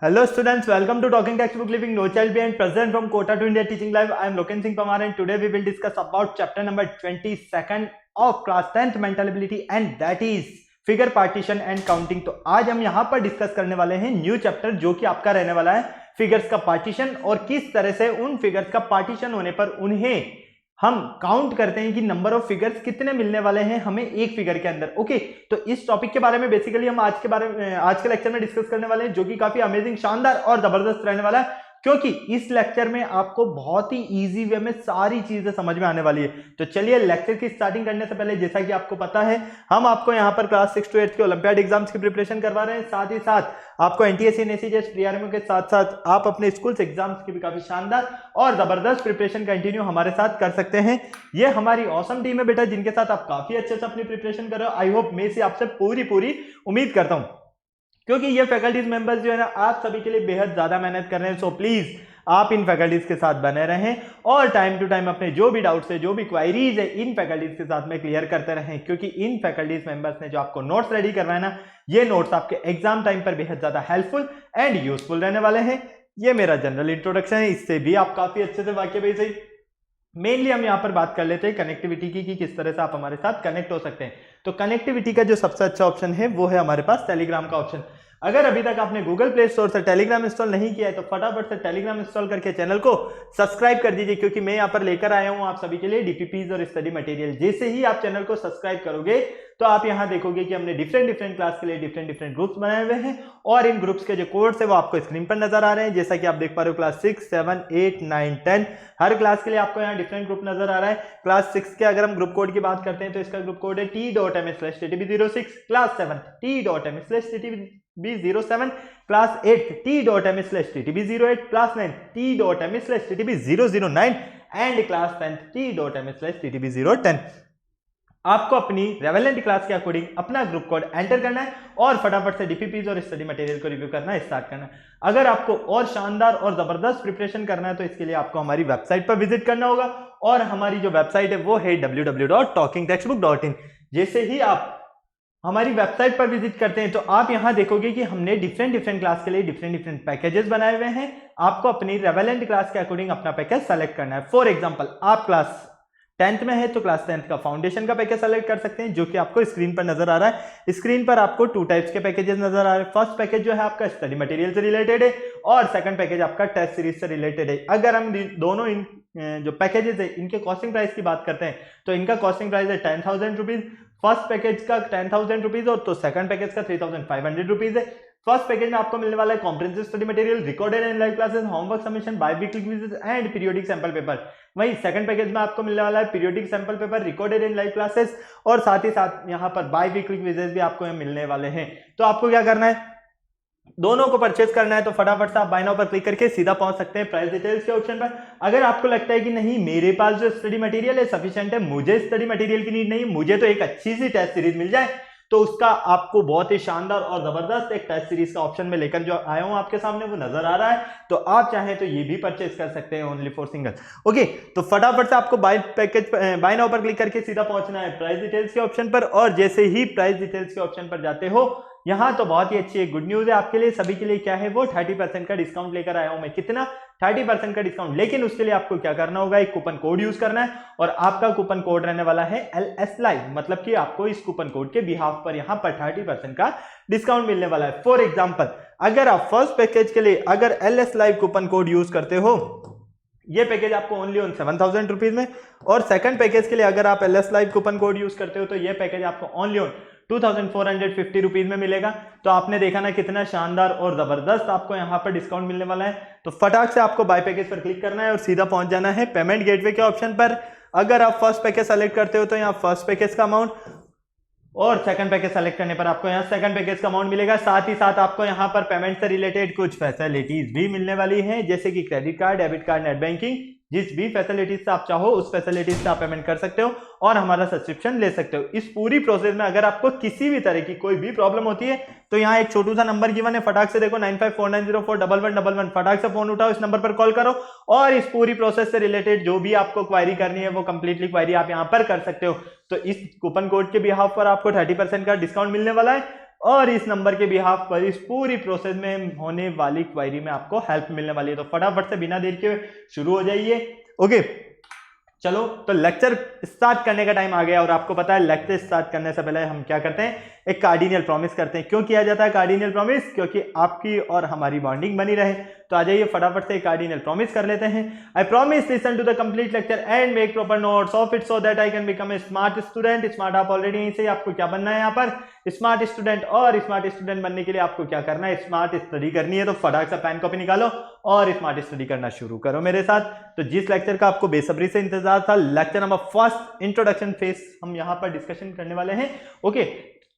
Hello students, welcome to Talking Textbook Living No Child Behind, present from Kota to India Teaching Live. I am Loken Singh Pamar and today we will discuss about chapter number 22nd of class 10th mental ability and that is figure partition and counting. तो आज हम यहाँ पर discuss करने वाले हैं new chapter जो कि आपका रहने वाला है फिगर्स का पार्टीशन और किस तरह से उन फिगर्स का पार्टीशन होने पर उन्हें हम काउंट करते हैं कि नंबर ऑफ फिगर्स कितने मिलने वाले हैं हमें एक फिगर के अंदर। ओके, तो इस टॉपिक के बारे में बेसिकली हम आज के लेक्चर में डिस्कस करने वाले हैं जो कि काफी अमेजिंग, शानदार और जबरदस्त रहने वाला है क्योंकि इस लेक्चर में आपको बहुत ही इजी वे में सारी चीजें समझ में आने वाली है। तो चलिए लेक्चर की स्टार्टिंग करने से पहले जैसा कि आपको पता है हम आपको यहाँ पर क्लास 6 to 8 के ओलंपियाड एग्जाम्स की प्रिपरेशन करवा रहे हैं, साथ ही साथ आपको एनटीएससी एनएससी प्रीआरएमओ के साथ साथ आप अपने स्कूल एग्जाम्स की भी काफी शानदार और जबरदस्त प्रिपरेशन कंटिन्यू हमारे साथ कर सकते हैं। ये हमारी ऑसम टीम है बेटा जिनके साथ आप काफी अच्छे से अपनी प्रिपरेशन कर रहे हो। आई होप मैं से आपसे पूरी उम्मीद करता हूं क्योंकि ये फैकल्टीज मेंबर्स जो है ना आप सभी के लिए बेहद ज्यादा मेहनत कर रहे हैं। सो प्लीज आप इन फैकल्टीज के साथ बने रहें और टाइम टू टाइम अपने जो भी डाउट्स है, जो भी क्वायरीज है इन फैकल्टीज के साथ में क्लियर करते रहें क्योंकि इन फैकल्टीज मेंबर्स ने जो आपको नोट्स रेडी करवाए ना, ये नोट्स आपके एग्जाम टाइम पर बेहद ज्यादा हेल्पफुल एंड यूजफुल रहने वाले हैं। ये मेरा जनरल इंट्रोडक्शन है, इससे भी आप काफी अच्छे से वाक्य बेस है। मेनली हम यहाँ पर बात कर लेते हैं कनेक्टिविटी की कि किस तरह से आप हमारे साथ कनेक्ट हो सकते हैं। तो कनेक्टिविटी का जो सबसे अच्छा ऑप्शन है वो है हमारे पास टेलीग्राम का ऑप्शन। अगर अभी तक आपने गूगल प्ले स्टोर से टेलीग्राम इंस्टॉल नहीं किया है तो फटाफट से टेलीग्राम इंस्टॉल करके चैनल को सब्सक्राइब कर दीजिए क्योंकि मैं यहाँ पर लेकर आया हूँ आप सभी के लिए डीपीपीज और स्टडी मटेरियल। जैसे ही आप चैनल को सब्सक्राइब करोगे तो आप यहाँ देखोगे कि हमने डिफरेंट क्लास के लिए डिफरेंट ग्रुप्स बनाए हुए हैं और इन ग्रुप्स के जो कोड्स है वो आपको स्क्रीन पर नजर आ रहे हैं। जैसा कि आप देख पा रहे हो क्लास 6, 7, 8, 9, 10 हर क्लास के लिए आपको यहाँ डिफरेंट ग्रुप नजर आ रहा है। क्लास 6 के अगर हम ग्रुप कोड की बात करते हैं तो इसका ग्रुप कोड है t.m/ttb06, class 7 t.m/ttb07, class 8 t.m/ttb08, class 9 t.m/ttb009 and class 10 t.m/ttb010। आपको अपनी रेवेलेंट क्लास के अकॉर्डिंग अपना ग्रुप कोड एंटर करना है और फटाफट से डीपीपीज और स्टडी मटेरियल को रिव्यू करना स्टार्ट करना है। अगर आपको और शानदार और जबरदस्त प्रिपरेशन करना है तो इसके लिए आपको हमारी वेबसाइट पर विजिट करना होगा और हमारी जो वेबसाइट है वो है www.talkingtextbook.in। जैसे ही आप हमारी वेबसाइट पर विजिट करते हैं तो आप यहां देखोगे कि हमने डिफरेंट क्लास के लिए डिफरेंट पैकेजेस बनाए हुए हैं। आपको अपनी रेवेलेंट क्लास के अकॉर्डिंग अपना पैकेज सेलेक्ट करना है। फॉर एग्जांपल आप क्लास 10th में है तो क्लास 10th का फाउंडेशन का पैकेज सेलेक्ट कर सकते हैं जो कि आपको स्क्रीन पर नजर आ रहा है। स्क्रीन पर आपको 2 टाइप्स के पैकेजेस नजर आ रहे हैं। फर्स्ट पैकेज जो है आपका स्टडी मटेरियल से रिलेटेड है और सेकंड पैकेज आपका टेस्ट सीरीज से रिलेटेड है। अगर हम दोनों इन जो पैकेजेस है इनके कॉस्टिंग प्राइस की बात करते हैं तो इनका कॉस्टिंग प्राइस है 10,000 रुपीज। फर्स्ट पैकेज का 10,000 रुपीज और तो सेकंड पैकेज का 3,500 रुपीज है। फर्स्ट पैकेज में आपको मिलने वाला है comprehensive study material, recorded and live classes, homework submission, bye-weekly quizzes and periodic sample paper. वहीं सेकंड पैकेज में आपको मिलने वाला है periodic sample paper, recorded and live classes और साथ ही साथ यहाँ पर बाय-वीकली क्विज़ेस भी आपको मिलने वाले हैं। तो आपको क्या करना है, दोनों को परचेज करना है तो फटाफट से आप बाय नाउ पर क्लिक करके सीधा पहुंच सकते हैं प्राइस डिटेल्स के ऑप्शन पर। अगर आपको लगता है कि नहीं मेरे पास जो स्टडी मटेरियल है सफिशिएंट है, मुझे स्टडी मटेरियल की नीड नहीं, मुझे तो एक अच्छी सी टेस्ट सीरीज मिल जाए, तो उसका आपको बहुत ही शानदार और जबरदस्त एक टेस्ट सीरीज का ऑप्शन में लेकर जो आया हूं आपके सामने वो नजर आ रहा है। तो आप चाहें तो ये भी परचेज कर सकते हैं ओनली फॉर सिंगल। ओके, तो फटाफट से आपको बाय नाउ पर क्लिक करके सीधा पहुंचना है प्राइस डिटेल्स के ऑप्शन पर और जैसे ही प्राइस डिटेल्स के ऑप्शन पर जाते हो यहां तो बहुत ही अच्छी एक गुड न्यूज है आपके लिए सभी के लिए। क्या है वो 30% का डिस्काउंट लेकर आया हूं मैं। कितना? 30% का डिस्काउंट। लेकिन उसके लिए आपको क्या करना होगा, एक कूपन कोड यूज करना है और आपका कूपन कोड रहने वाला है LS Live, मतलब कि आपको इस कूपन कोड के बिहाफ पर यहां पर 30% का डिस्काउंट मिलने वाला है। फॉर एग्जांपल अगर आप फर्स्ट पैकेज के लिए अगर LS Live coupon code use करते हो ये पैकेज आपको ओनली ऑन 7,000 रुपीज में और सेकंड पैकेज के लिए अगर आप LS Live coupon code use करते हो तो ये पैकेज आपको ओनली ऑन 2,450 रुपीज में मिलेगा। तो आपने देखा ना कितना शानदार और जबरदस्त आपको यहाँ पर डिस्काउंट मिलने वाला है। तो फटाक से आपको बाय पैकेज पर क्लिक करना है और सीधा पहुंच जाना है पेमेंट गेटवे के ऑप्शन पर। अगर आप फर्स्ट पैकेज सेलेक्ट करते हो तो यहाँ फर्स्ट पैकेज का अमाउंट और सेकंड पैकेज सेलेक्ट करने पर आपको यहाँ सेकंड पैकेज का अमाउंट मिलेगा। साथ ही साथ आपको यहाँ पर पेमेंट से रिलेटेड कुछ फैसिलिटीज भी मिलने वाली हैं जैसे कि credit card, debit card, net banking, जिस भी फैसिलिटीज से आप चाहो उस फैसिलिटीज से आप पेमेंट कर सकते हो और हमारा सब्सक्रिप्शन ले सकते हो। इस पूरी प्रोसेस में अगर आपको किसी भी तरह की कोई भी प्रॉब्लम होती है तो यहाँ एक छोटू सा नंबर गिवन है, फटाक से देखो 9549041111, फटाक से फोन उठाओ, इस नंबर पर कॉल करो और इस पूरी प्रोसेस से रिलेटेड जो भी आपको क्वायरी करनी है वो कंप्लीटली क्वायरी आप यहाँ पर कर सकते हो। तो इस कूपन कोड के बिहाफ पर आपको 30% का डिस्काउंट मिलने वाला है। और इस नंबर के बिहाफ पर इस पूरी प्रोसेस में होने वाली क्वेरी में आपको हेल्प मिलने वाली है। तो फटाफट से बिना देर के शुरू हो जाइए। ओके चलो, तो लेक्चर स्टार्ट करने का टाइम आ गया और आपको पता है लेक्चर स्टार्ट करने से पहले हम क्या करते हैं, एक कार्डिनल प्रॉमिस करते हैं। क्यों किया जाता है कार्डिनल प्रॉमिस? क्योंकि आपकी और हमारी बॉन्डिंग बनी रहे। तो आ जाइए फटाफट से कार्डिनल प्रॉमिस कर लेते हैं। I promise listen to the complete lecture and make proper notes of it so that I can become a smart student. Smart आप ऑलरेडी यहीं से आपको क्या बनना है यहाँ पर, स्मार्ट स्टूडेंट। और स्मार्ट स्टूडेंट बनने के लिए आपको क्या करना है, स्मार्ट स्टडी करनी है। तो फटाक से पेन कॉपी निकालो और स्मार्ट स्टडी करना शुरू करो मेरे साथ। तो जिस लेक्चर का आपको बेसब्री से इंतजार था, lecture number first introduction phase, हम यहाँ पर डिस्कशन करने वाले हैं। ओके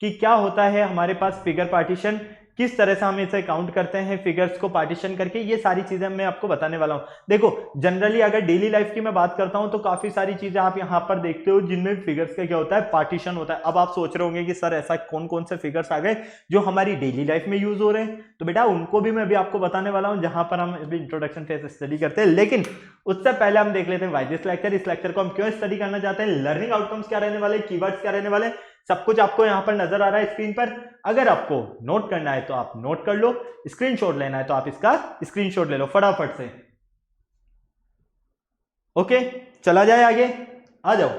कि क्या होता है हमारे पास फिगर पार्टीशन, किस तरह से हम इसे काउंट करते हैं फिगर्स को पार्टीशन करके, ये सारी चीजें मैं आपको बताने वाला हूं। देखो जनरली अगर डेली लाइफ की मैं बात करता हूं तो काफी सारी चीजें आप यहां पर देखते हो जिनमें फिगर्स का क्या होता है, पार्टीशन होता है। अब आप सोच रहे होंगे कि सर ऐसा कौन कौन से फिगर्स आ गए जो हमारी डेली लाइफ में यूज हो रहे हैं, तो बेटा उनको भी मैं अभी आपको बताने वाला हूं जहां पर हम इंट्रोडक्शन फेज स्टडी करते हैं। लेकिन उससे पहले हम देख लेते हैं वाई दिस लेक्चर। इस लेक्चर को हम क्यों स्टडी करना चाहते हैं, लर्निंग आउटकम्स क्या रहने वाले, कीवर्ड्स क्या रहने वाले, सब कुछ आपको यहां पर नजर आ रहा है स्क्रीन पर। अगर आपको नोट करना है तो आप नोट कर लो, स्क्रीनशॉट लेना है तो आप इसका स्क्रीनशॉट ले लो फटाफट से। ओके चला जाए आगे, आ जाओ।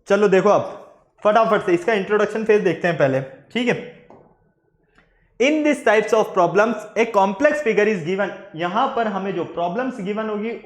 चलो देखो आप फटाफट से इसका इंट्रोडक्शन फेज देखते हैं पहले, ठीक है। In this types of problems a complex figure is given. यहां पर हमें जो प्रॉब्लम्स गिवन होगी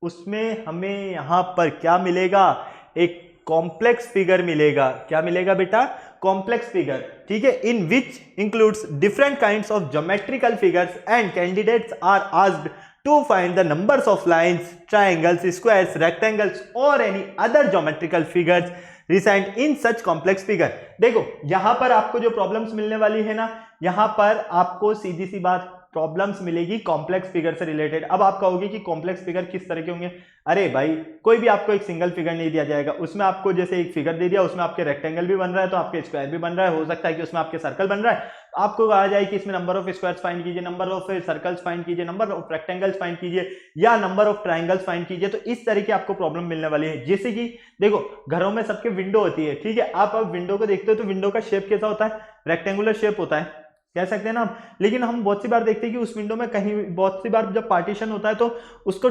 उसमें हमें यहां पर क्या मिलेगा, एक कॉम्प्लेक्स फिगर मिलेगा। क्या मिलेगा बेटा, कॉम्प्लेक्स फिगर, ठीक है। In which includes different kinds of geometrical figures and candidates are asked to find the numbers of lines, triangles, squares, rectangles और any other geometrical figures resigned in such complex figure. देखो यहां पर आपको जो problems मिलने वाली है ना, यहां पर आपको सीधी सी बात प्रॉब्लम्स मिलेगी कॉम्प्लेक्स फिगर से रिलेटेड। अब आप कहोगे कि कॉम्प्लेक्स फिगर किस तरह के होंगे, अरे भाई कोई भी आपको एक सिंगल फिगर नहीं दिया जाएगा, उसमें आपको जैसे एक फिगर दे दिया, उसमें आपके रेक्टेंगल भी बन रहा है तो आपके स्क्वायर भी बन रहा है, हो सकता है कि उसमें आपके सर्कल बन रहा है। आपको कहा जाए कि इसमें नंबर ऑफ स्क्वायर्स फाइंड कीजिए, नंबर ऑफ सर्कल्स फाइंड कीजिए, नंबर ऑफ रेक्टेंगल्स फाइंड कीजिए या नंबर ऑफ ट्राइंगल्स फाइंड कीजिए, तो इस तरह की आपको प्रॉब्लम मिलने वाली है। जैसे कि देखो घरों में सबके विंडो होती है, ठीक है। आप अब विंडो को देखते हो तो विंडो का शेप कैसा होता है, रेक्टेंगुलर शेप होता है, कह सकते हैं ना हम। लेकिन हम बहुत सी बार देखते हैं कि उस विंडो में कहीं बहुत सी बार जब पार्टीशन होता है तो उसको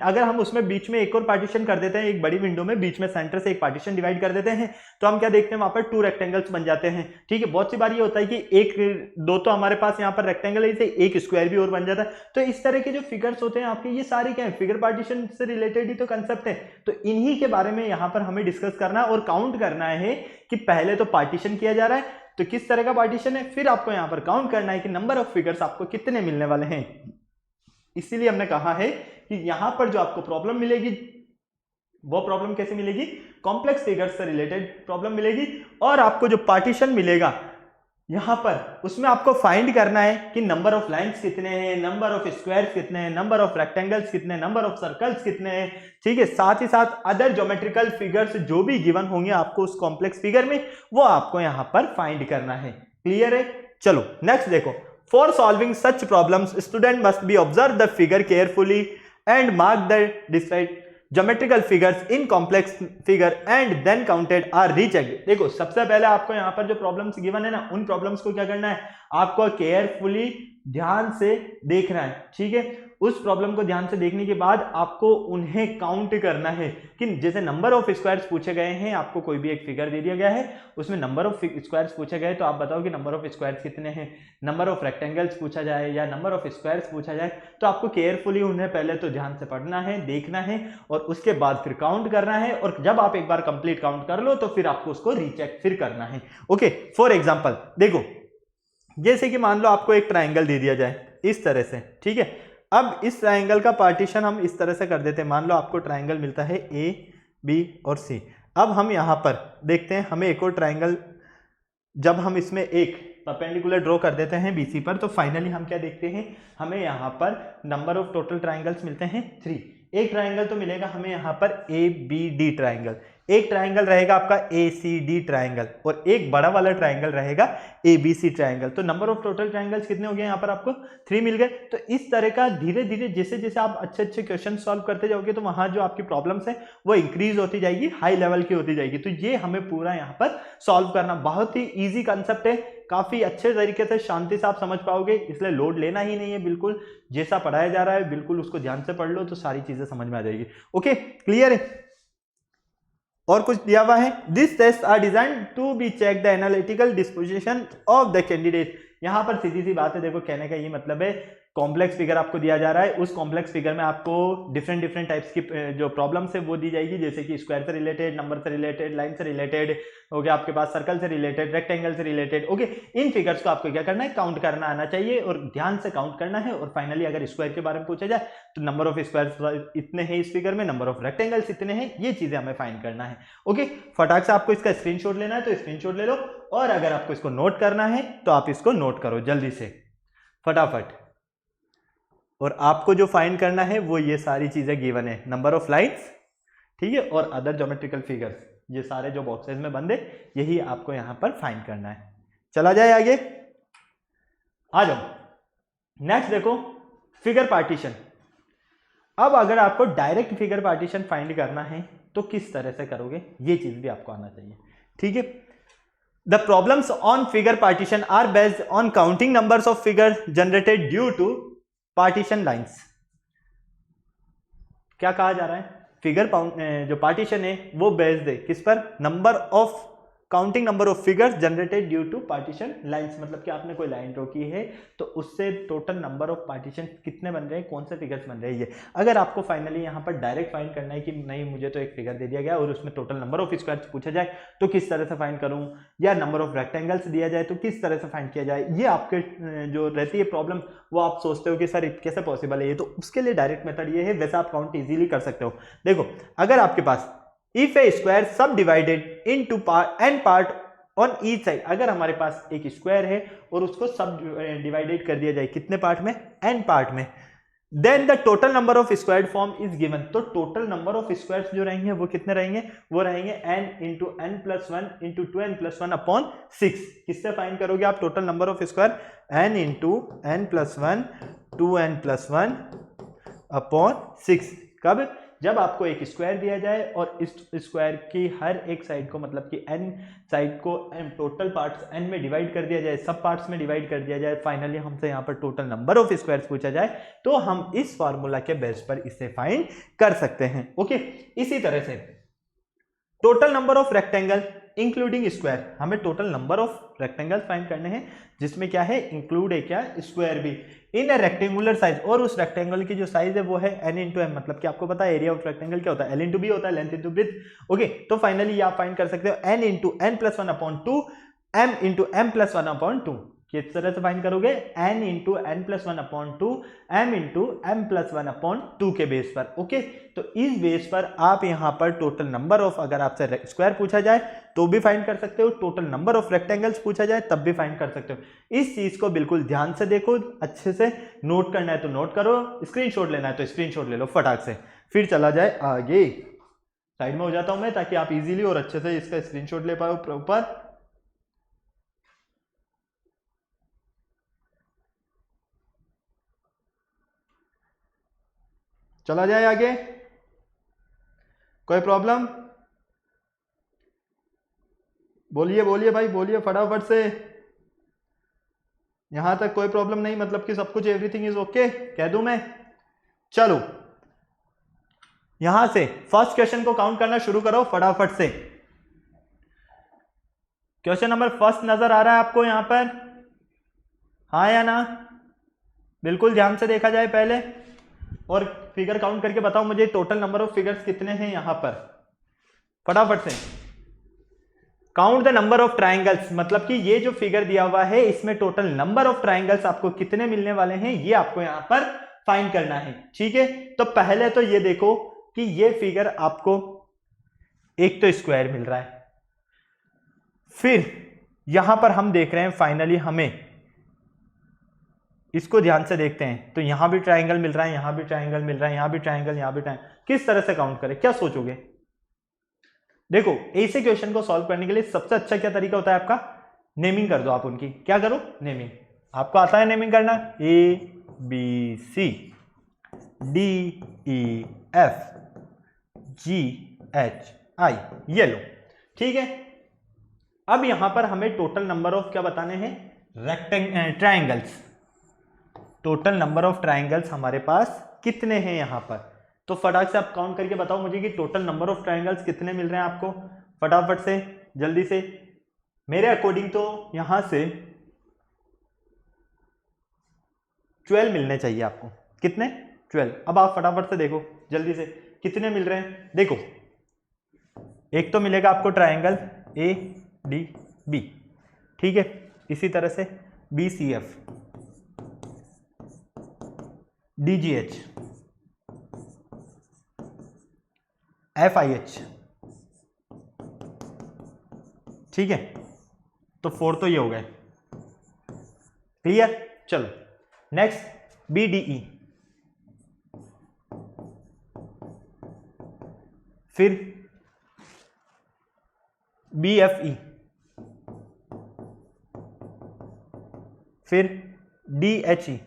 अगर हम उसमें बीच में एक और पार्टीशन कर देते हैं, एक बड़ी विंडो में बीच में सेंटर से एक पार्टीशन डिवाइड कर देते हैं, तो हम क्या देखते हैं वहां पर 2 रेक्टेंगल्स बन जाते हैं, ठीक है। बहुत सी बार ये होता है कि एक दो तो हमारे पास यहाँ पर रेक्टेंगल है, एक स्क्वायर भी और बन जाता है। तो इस तरह के जो फिगर्स होते हैं आपके, ये सारे क्या है, फिगर पार्टीशन से रिलेटेड ही तो कंसेप्ट है। तो इन्हीं के बारे में यहाँ पर हमें डिस्कस करना और काउंट करना है कि पहले तो पार्टीशन किया जा रहा है, तो किस तरह का पार्टीशन है, फिर आपको यहां पर काउंट करना है कि नंबर ऑफ फिगर्स आपको कितने मिलने वाले हैं। इसीलिए हमने कहा है कि यहां पर जो आपको प्रॉब्लम मिलेगी वो प्रॉब्लम कैसे मिलेगी, कॉम्प्लेक्स फिगर्स से रिलेटेड प्रॉब्लम मिलेगी। और आपको जो पार्टीशन मिलेगा यहां पर, उसमें आपको फाइंड करना है कि नंबर ऑफ लाइंस कितने हैं, नंबर ऑफ स्क्वायर्स कितने हैं, नंबर ऑफ रेक्टेंगल्स कितने हैं, नंबर ऑफ सर्कल्स कितने हैं, ठीक है। साथ ही साथ अदर ज्योमेट्रिकल फिगर्स जो भी गिवन होंगे आपको उस कॉम्प्लेक्स फिगर में, वो आपको यहां पर फाइंड करना है। क्लियर है? चलो नेक्स्ट देखो। For solving such problems student must be observe the figure carefully and mark the describe geometrical figures in complex figure and then counted are rechecked. देखो सबसे पहले आपको यहां पर जो प्रॉब्लम्स गिवन है ना, उन प्रॉब्लम्स को क्या करना है, आपको केयरफुली ध्यान से देखना है, ठीक है। उस प्रॉब्लम को ध्यान से देखने के बाद आपको उन्हें काउंट करना है कि जैसे नंबर ऑफ स्क्वायर्स पूछे गए हैं, आपको कोई भी एक फिगर दे दिया गया है, उसमें नंबर ऑफ स्क्वायर्स पूछे गए, तो आप बताओ कि नंबर ऑफ स्क्वायर्स कितने हैं। नंबर ऑफ रेक्टेंगल्स पूछा जाए या नंबर ऑफ स्क्वायर्स पूछा जाए, तो आपको केयरफुली उन्हें पहले तो ध्यान से पढ़ना है, देखना है और उसके बाद फिर काउंट करना है। और जब आप एक बार कंप्लीट काउंट कर लो तो फिर आपको उसको रीचेक फिर करना है। ओके फॉर एग्जाम्पल देखो, जैसे कि मान लो आपको एक ट्राइंगल दे दिया जाए इस तरह से, ठीक है। अब इस ट्राइंगल का पार्टीशन हम इस तरह से कर देते हैं। मान लो आपको ट्राइंगल मिलता है ए, बी और सी। अब हम यहां पर देखते हैं, हमें एक और ट्राइंगल, जब हम इसमें एक परपेंडिकुलर ड्रॉ कर देते हैं बीसी पर, तो फाइनली हम क्या देखते हैं, हमें यहां पर नंबर ऑफ टोटल ट्राइंगल्स मिलते हैं 3। एक ट्राइंगल तो मिलेगा हमें यहां पर ए बी डी ट्राइंगल, एक ट्राइंगल रहेगा आपका ACD ट्राइंगल और एक बड़ा वाला ट्राइंगल रहेगा ABC ट्राइंगल। तो नंबर ऑफ टोटल ट्राइंगल्स कितने हो गए यहाँ पर आपको 3 मिल गए। तो इस तरह का धीरे धीरे जैसे जैसे आप अच्छे अच्छे क्वेश्चन सॉल्व करते जाओगे तो वहां जो आपकी प्रॉब्लम्स है वो इंक्रीज होती जाएगी, हाई लेवल की होती जाएगी। तो ये हमें पूरा यहाँ पर सॉल्व करना, बहुत ही ईजी कंसेप्ट है, काफी अच्छे तरीके से शांति से आप समझ पाओगे, इसलिए लोड लेना ही नहीं है। बिल्कुल जैसा पढ़ाया जा रहा है बिल्कुल उसको ध्यान से पढ़ लो तो सारी चीजें समझ में आ जाएगी। ओके, क्लियर है। और कुछ दिया हुआ है, this test are design to be check the analytical disposition of the candidate. यहां पर सीधी सी बात है, देखो कहने का ये मतलब है कॉम्प्लेक्स फिगर आपको दिया जा रहा है, उस कॉम्प्लेक्स फिगर में आपको डिफरेंट डिफरेंट टाइप्स की जो प्रॉब्लम्स है वो दी जाएगी, जैसे कि स्क्वायर से रिलेटेड, नंबर से रिलेटेड, लाइन से रिलेटेड, हो गया आपके पास सर्कल से रिलेटेड, रेक्टेंगल से रिलेटेड। ओके, इन फिगर्स को आपको क्या करना है, काउंट करना आना चाहिए और ध्यान से काउंट करना है। और फाइनली अगर स्क्वायर के बारे में पूछा जाए तो नंबर ऑफ स्क्वायर इतने हैं इस फिगर में, नंबर ऑफ रेक्टेंगल्स इतने हैं, ये चीजें हमें फाइंड करना है। ओके, फटाक से आपको इसका स्क्रीनशॉट लेना है तो स्क्रीनशॉट ले लो, और अगर आपको इसको नोट करना है तो आप इसको नोट करो जल्दी से फटाफट। और आपको जो फाइंड करना है वो ये सारी चीजें गिवन है, नंबर ऑफ लाइन्स, ठीक है, और अदर ज्योमेट्रिकल फिगर्स, ये सारे जो बॉक्सेस में बंद है यही आपको यहां पर फाइंड करना है। चला जाए आगे, आ जाओ। नेक्स्ट देखो फिगर पार्टीशन। अब अगर आपको डायरेक्ट फिगर पार्टीशन फाइंड करना है तो किस तरह से करोगे, ये चीज भी आपको आना चाहिए, ठीक है। The problems on figure partition are based on counting numbers of figure generated due to partition lines. क्या कहा जा रहा है, फिगर जो पार्टीशन है वो बेस्ड है किस पर, number of counting number of figures generated due to partition lines. मतलब कि आपने कोई लाइन ड्रॉ की है तो उससे टोटल नंबर ऑफ पार्टीशन कितने बन रहे हैं, कौन से फिगर्स बन रहे हैं ये। अगर आपको फाइनली यहाँ पर डायरेक्ट फाइंड करना है कि नहीं मुझे तो एक फिगर दे दिया गया और उसमें टोटल नंबर ऑफ स्क्वायर्स पूछा जाए तो किस तरह से फाइंड करूं, या नंबर ऑफ रेक्टेंगल्स दिया जाए तो किस तरह से फाइंड किया जाए, ये आपके जो रहती है प्रॉब्लम वो आप सोचते हो कि सर कैसे पॉसिबल है ये, तो उसके लिए डायरेक्ट मेथड ये है, वैसे आप काउंट इजीली कर सकते हो। देखो अगर आपके पास इफ ए स्क्वायर सब divided into n part on each side, अगर हमारे पास एक स्क्वायर है और उसको सब डिवाइडेड कर दिया जाए कितने पार्ट में, n पार्ट में, then the total number of square form is given. तो टोटल नंबर ऑफ स्क्वायर्स जो रहेंगे वो कितने रहेंगे, वो रहेंगे n into n plus 1 into 2n plus 1 upon 6। किससे फाइंड करोगे आप total number of square, n into n plus 1 2n plus 1 upon 6। कब, जब आपको एक स्क्वायर दिया जाए और इस स्क्वायर की हर एक साइड को, मतलब कि n साइड को टोटल पार्ट्स n में डिवाइड कर दिया जाए, सब पार्ट्स में डिवाइड कर दिया जाए, फाइनली हमसे यहाँ पर टोटल नंबर ऑफ स्क्वायर्स पूछा जाए तो हम इस फार्मूला के बेस पर इसे फाइंड कर सकते हैं। ओके, इसी तरह से total number of rectangle including square, हमें total number of rectangle find करने हैं जिसमें क्या है, इंक्लूड है क्या, स्क्वायर भी, इन ए रेक्टेंगुलर साइज, और उस रेक्टेंगल की जो साइज है वो है n इंटू m। मतलब कि आपको पता है एरिया ऑफ रेक्टेंगल क्या होता है, l इंटू बी होता है, लेंथ इंटू ब्रेड्थ। ओके, तो फाइनली आप फाइंड कर सकते हो n into n plus 1 upon 2 m into m plus 1 upon 2। किस तरह से फाइंड करोगे, n into n plus 1 upon 2 m into m plus 1 upon 2 के बेस पर। ओके, तो इस बेस पर आप यहां पर टोटल नंबर ऑफ, अगर आपसे स्क्वायर पूछा जाए तो भी फाइंड कर सकते हो, टोटल नंबर ऑफ रेक्टेंगल्स पूछा जाए तब भी फाइंड कर सकते हो। इस चीज को बिल्कुल ध्यान से देखो, अच्छे से नोट करना है तो नोट करो, स्क्रीनशॉट लेना है तो स्क्रीनशॉट ले लो फटाक से। फिर चला जाए आगे, साइड में हो जाता हूं मैं ताकि आप इजीली और अच्छे से इसका स्क्रीनशॉट ले पाओ प्रॉपर। चला जाए आगे, कोई प्रॉब्लम, बोलिए बोलिए भाई बोलिए फटाफट से। यहां तक कोई प्रॉब्लम नहीं, मतलब कि सब कुछ एवरीथिंग इज ओके कह दूं मैं। चलो यहां से फर्स्ट क्वेश्चन को काउंट करना शुरू करो फटाफट से। क्वेश्चन नंबर फर्स्ट नजर आ रहा है आपको यहां पर, हाँ या ना, बिल्कुल ध्यान से देखा जाए पहले और फिगर काउंट करके बताओ मुझे टोटल नंबर ऑफ फिगर्स कितने हैं यहां पर, फटाफट से। Count the number of triangles, मतलब कि ये जो फिगर दिया हुआ है इसमें टोटल नंबर ऑफ ट्राइंगल्स आपको कितने मिलने वाले हैं ये आपको यहां पर फाइंड करना है, ठीक है। तो पहले तो ये देखो कि ये फिगर आपको एक तो स्क्वायर मिल रहा है, फिर यहां पर हम देख रहे हैं फाइनली हमें, इसको ध्यान से देखते हैं तो यहां भी ट्राइंगल मिल रहा है, यहां भी ट्राइंगल मिल रहा है, यहां भी ट्राइंगल, यहां भी ट्राइंगल। किस तरह से काउंट करें, क्या सोचोगे, देखो ऐसे क्वेश्चन को सॉल्व करने के लिए सबसे अच्छा क्या तरीका होता है आपका, नेमिंग कर दो आप उनकी। क्या करो, नेमिंग। आपको आता है नेमिंग करना, A B C D E F G H I, ये लो, ठीक है। अब यहां पर हमें टोटल नंबर ऑफ क्या बताने हैं, triangles. Total number of triangles हमारे पास कितने हैं यहां पर, तो फटाक से आप काउंट करके बताओ मुझे कि टोटल नंबर ऑफ ट्राइंगल्स कितने मिल रहे हैं आपको, फटाफट से, जल्दी से। मेरे अकॉर्डिंग तो यहां से 12 मिलने चाहिए आपको। कितने, 12। अब आप फटाफट से देखो जल्दी से कितने मिल रहे हैं। देखो एक तो मिलेगा आपको ट्राइंगल ए डी बी, ठीक है, इसी तरह से B C F D G H F I H, ठीक है। तो 4 तो ये हो गए, क्लियर। चलो नेक्स्ट बी डी ई, फिर बी एफ ई, फिर डी एच ई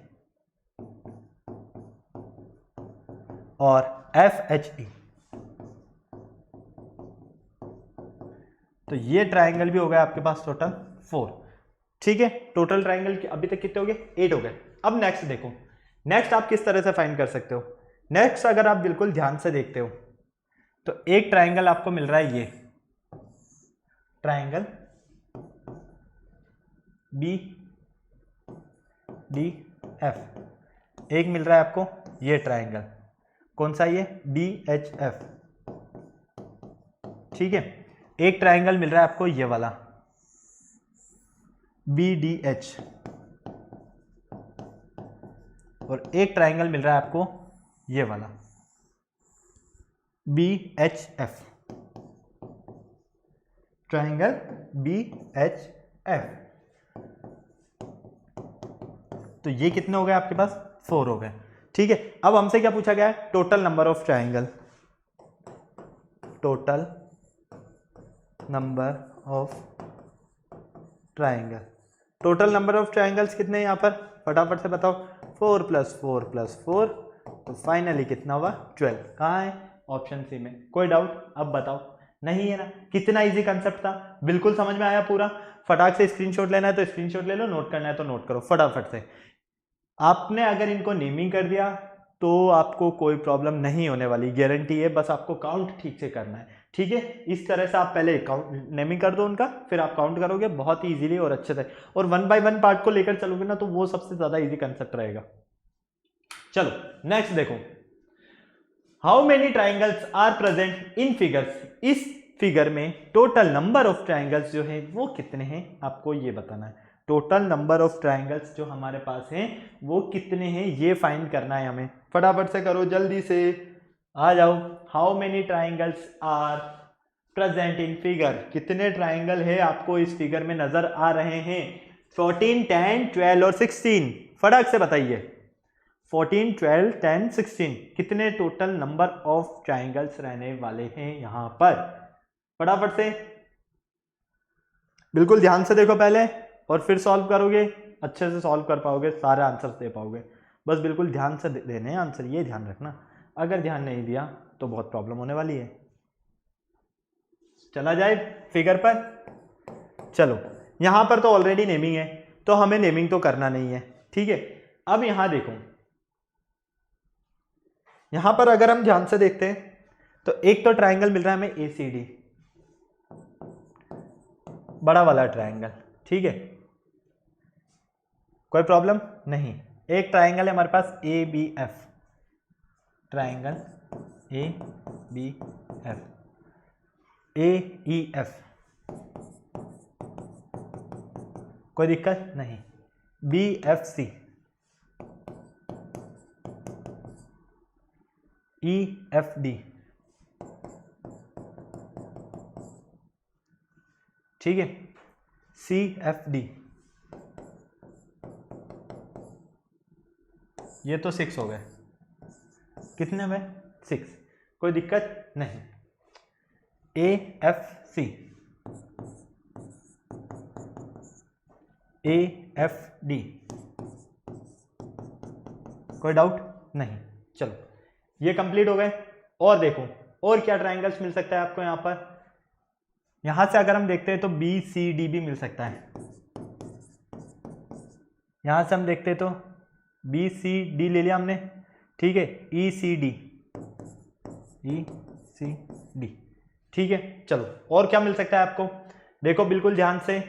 और एफ एच ई। तो ये ट्राइंगल भी हो गया आपके पास टोटल 4, ठीक है। टोटल ट्राइंगल अभी तक कितने हो गए, 8 हो गए। अब नेक्स्ट देखो, नेक्स्ट आप किस तरह से फाइंड कर सकते हो। नेक्स्ट अगर आप बिल्कुल ध्यान से देखते हो तो एक ट्राइंगल आपको मिल रहा है, ये ट्राइंगल बी डी एफ। एक मिल रहा है आपको ये ट्राइंगल, कौन सा, ये डी एच एफ, ठीक है। एक ट्राइंगल मिल रहा है आपको ये वाला बी डी एच, और एक ट्राइंगल मिल रहा है आपको ये वाला B H F, triangle B H F. तो ये कितने हो गए आपके पास, 4 हो गए, ठीक है। अब हमसे क्या पूछा गया है, total number of triangle, total number of triangle. Total number of triangles कितने हैं यहाँ पर, फटाफट से बताओ। 4 + 4 + 4, तो फाइनली कितना हुआ, 12। कहाँ है, ऑप्शन सी में। कोई डाउट, अब बताओ, नहीं है ना। कितना इजी कंसेप्ट था, बिल्कुल समझ में आया पूरा। फटाक से स्क्रीनशॉट लेना है तो स्क्रीनशॉट ले लो, नोट करना है तो नोट करो फटाफट से। आपने अगर इनको नेमिंग कर दिया तो आपको कोई प्रॉब्लम नहीं होने वाली, गारंटी है। बस आपको काउंट ठीक से करना है, ठीक है। इस तरह से आप पहले काउंट नेमिंग कर दो उनका, फिर आप काउंट करोगे बहुत ही इजीली और अच्छे से, और 1 बाय 1 पार्ट को लेकर चलोगे ना, तो वो सबसे ज्यादा इजी कंसेप्ट रहेगा। चलो नेक्स्ट देखो, how many triangles are present in figures. इस फिगर में टोटल नंबर ऑफ ट्राइंगल्स जो है वो कितने हैं, आपको ये बताना है। टोटल नंबर ऑफ ट्राइंगल्स जो हमारे पास हैं वो कितने हैं, ये फाइंड करना है हमें। फटाफट से करो, जल्दी से आ जाओ। How many triangles are present in figure, कितने ट्राइंगल है आपको इस फिगर में नजर आ रहे हैं। 14, 10, 12 और 16, फटाक से बताइए। 14, 12, 10, 16, कितने टोटल नंबर ऑफ ट्राइंगल्स रहने वाले हैं यहां पर, फटाफट से। बिल्कुल ध्यान से देखो पहले और फिर सॉल्व करोगे, अच्छे से सॉल्व कर पाओगे, सारे आंसर दे पाओगे। बस बिल्कुल ध्यान से देने आंसर, ये ध्यान रखना। अगर ध्यान नहीं दिया तो बहुत प्रॉब्लम होने वाली है। चला जाए फिगर पर, चलो। यहां पर तो ऑलरेडी नेमिंग है तो हमें नेमिंग तो करना नहीं है, ठीक है। अब यहां देखो, यहां पर अगर हम ध्यान से देखते हैं तो एक तो ट्राइंगल मिल रहा है हमें ACD, बड़ा वाला ट्राइंगल, ठीक है, कोई प्रॉब्लम नहीं। एक ट्राइंगल है हमारे पास ABF, ट्राइंगल ABF, AEF, कोई दिक्कत नहीं। BFC, EFD, ठीक है, CFD, ये तो 6 हो गए। कितने हुए, 6, कोई दिक्कत नहीं। AFC, AFD, कोई डाउट नहीं। चलो ये कंप्लीट हो गए। और देखो और क्या ट्रायंगल्स मिल सकता है आपको यहाँ पर। यहां से अगर हम देखते हैं तो BCD भी मिल सकता है। यहां से हम देखते हैं तो BCD ले लिया हमने, ठीक है, ECD, ठीक है। चलो और क्या मिल सकता है आपको, देखो बिल्कुल ध्यान से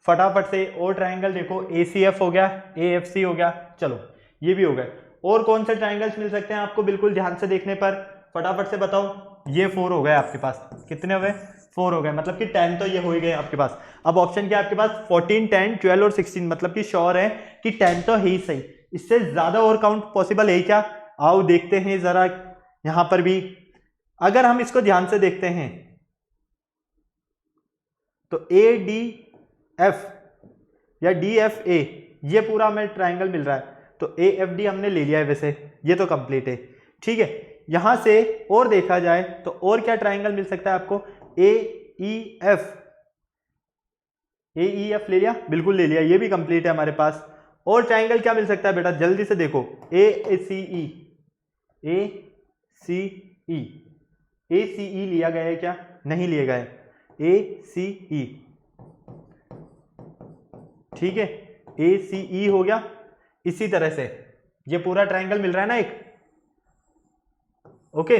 फटाफट से। और ट्रायंगल देखो ACF हो गया, AFC हो गया, चलो ये भी हो गए। और कौन से ट्रायंगल्स मिल सकते हैं आपको बिल्कुल ध्यान से देखने पर, फटाफट से बताओ। ये 4 हो गए आपके पास, कितने हो गए, 4 हो गए, मतलब कि 10 तो ये हो ही गए आपके पास। अब ऑप्शन क्या है आपके पास, 14, 10, 12 और 16, मतलब कि श्योर है कि 10 तो है ही सही। इससे ज्यादा और काउंट पॉसिबल है क्या, आओ देखते हैं जरा। यहां पर भी अगर हम इसको ध्यान से देखते हैं तो ADF या DFA ये पूरा हमें ट्रायंगल मिल रहा है, तो AFD हमने ले लिया है, वैसे ये तो कंप्लीट है, ठीक है। यहां से और देखा जाए तो और क्या ट्रायंगल मिल सकता है आपको, AEF ले लिया, बिल्कुल ले लिया, ये भी कंप्लीट है हमारे पास। और ट्रायंगल क्या मिल सकता है बेटा, जल्दी से देखो, ACE लिया गया है क्या, नहीं लिया गया है, ACE, ठीक है, ACE हो गया। इसी तरह से ये पूरा ट्रायंगल मिल रहा है ना एक, ओके।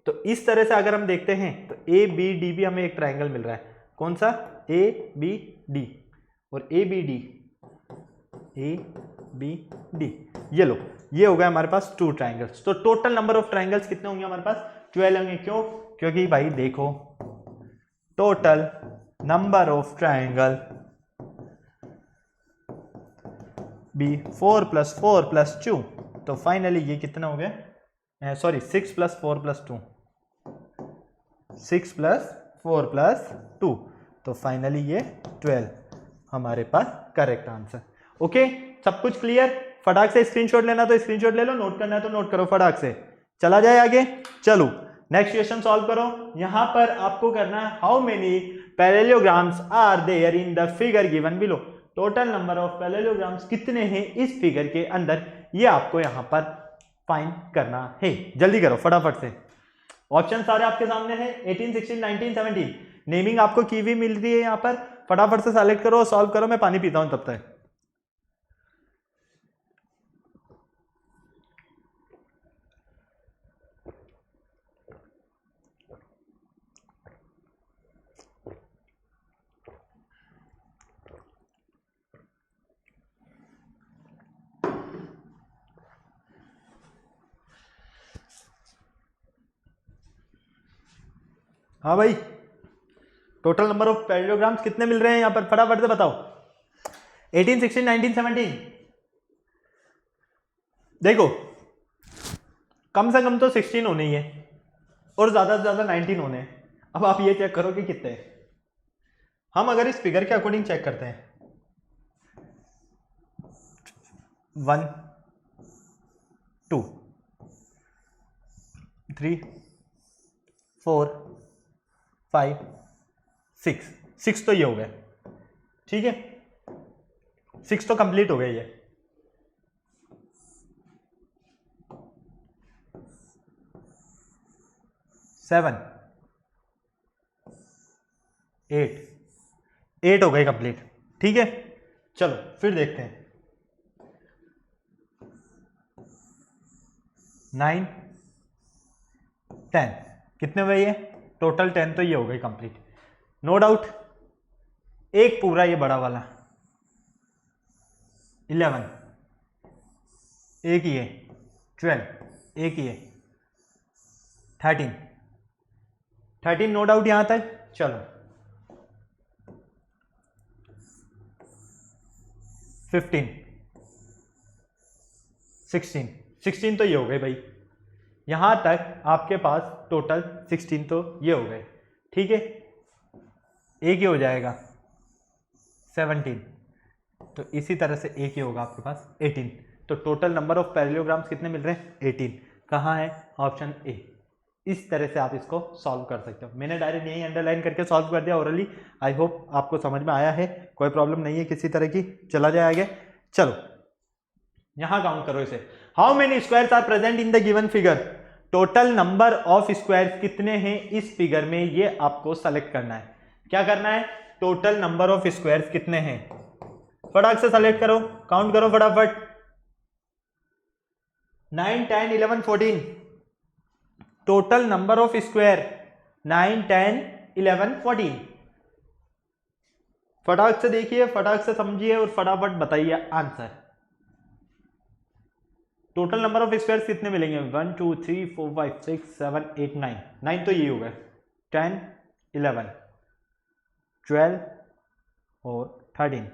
तो इस तरह से अगर हम देखते हैं तो ABD भी हमें एक ट्रायंगल मिल रहा है, कौन सा, ABD और ABD, ये लो, ये हो गया हमारे पास 2 ट्रायंगल्स। तो टोटल नंबर ऑफ ट्रायंगल्स कितने होंगे हमारे पास, 12 होंगे। क्यों, क्योंकि भाई देखो total number of triangle be 4 + 4 + 2, तो फाइनली ये कितना हो गया, सॉरी 6 + 4 + 2, 6 + 4 + 2, तो फाइनली ये 12 हमारे पास करेक्ट आंसर। ओके, सब कुछ क्लियर। फटाक से स्क्रीनशॉट लेना तो स्क्रीनशॉट ले लो, नोट करना है तो नोट करो, फटाक से चला जाए आगे। चलो नेक्स्ट क्वेश्चन सॉल्व करो। यहां पर आपको करना है, how many parallelograms are there in the figure given below, total number of parallelograms कितने हैं इस फिगर के अंदर, ये आपको यहां पर फाइंड करना है। जल्दी करो फटाफट से, ऑप्शन सारे आपके सामने हैं, 18, 16, 19, 17। नेमिंग आपको की हुई मिल रही है यहां पर, फटाफट से सेलेक्ट करो, सॉल्व करो, मैं पानी पीता हूं तब तक। हाँ भाई, टोटल नंबर ऑफ पैरेललोग्राम्स कितने मिल रहे हैं यहां पर, फटाफट से बताओ। 18, 16, 19, 17। देखो कम से कम तो 16 होने ही है और ज्यादा से ज्यादा 19 होने हैं। अब आप ये चेक करो कि कितने हैं। हम अगर इस फिगर के अकॉर्डिंग चेक करते हैं, 1, 2, 3, 4, 5, 6 तो ये हो गए, ठीक है, 6 तो कंप्लीट हो गए ये। 7, 8 हो गए कंप्लीट, ठीक है। चलो फिर देखते हैं, 9, 10 कितने हुए ये, टोटल 10 तो ये हो गए कंप्लीट, नो डाउट। एक पूरा ये बड़ा वाला 11, एक ही है 12, एक ही है 13 नो डाउट यहां तक। चलो 15, 16 तो ये हो गए भाई, यहां तक आपके पास टोटल 16 तो ये हो गए, ठीक है। एक ही हो जाएगा 17, तो इसी तरह से एक ही होगा आपके पास 18। तो टोटल नंबर ऑफ पैरेललोग्राम्स कितने मिल रहे हैं, 18। कहाँ है, ऑप्शन ए, इस तरह से आप इसको सॉल्व कर सकते हो। मैंने डायरेक्ट यही अंडरलाइन करके सॉल्व कर दिया ओरली। आई होप आपको समझ में आया है, कोई प्रॉब्लम नहीं है किसी तरह की। चला जाए आगे। चलो यहां काउंट करो इसे। How many squares are present in the given figure. Total number of squares कितने हैं इस फिगर में, ये आपको सेलेक्ट करना है। क्या करना है, टोटल नंबर ऑफ स्क्वायर्स कितने हैं, फटाक से सेलेक्ट करो, काउंट करो फटाफट। 9, 10, 11, 14 टोटल नंबर ऑफ स्क्वायर 9, 10, 11, 14। फटाक से देखिए, फटाक से समझिए और फटाफट बताइए answer. Total number of squares कितने मिलेंगे, 1, 2, 3, 4, 5, 6, 7, 8, 9। 9 तो ये हो गए, 10, 11, 12 और 13,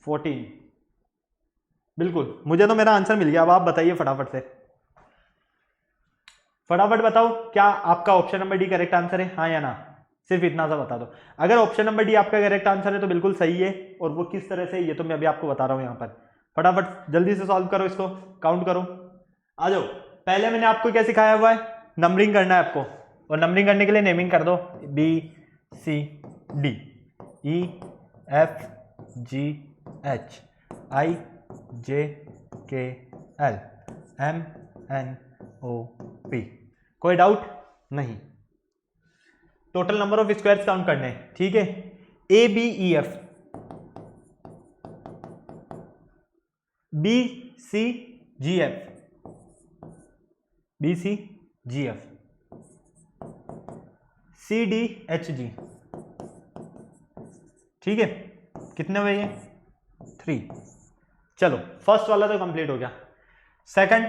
14। बिल्कुल, मुझे तो मेरा आंसर मिल गया। अब आप बताइए फटाफट से, फटाफट बताओ क्या आपका option number D correct answer है, हाँ या ना। सिर्फ इतना सा बता दो। अगर ऑप्शन नंबर डी आपका करेक्ट आंसर है तो बिल्कुल सही है, और वो किस तरह से ये तो मैं अभी आपको बता रहा हूं। यहां पर फटाफट जल्दी से सॉल्व करो, इसको काउंट करो, आ जाओ। पहले मैंने आपको क्या सिखाया हुआ है, नंबरिंग करना है आपको, और नंबरिंग करने के लिए नेमिंग कर दो, B C D E F G H I J K L M N O P. कोई डाउट नहीं। Total number of squares count करने हैं, ठीक है। A B E F, B C G F, B C G F, C D H G, ठीक है। कितने हुए ये, 3। चलो फर्स्ट वाला तो कंप्लीट हो गया। सेकंड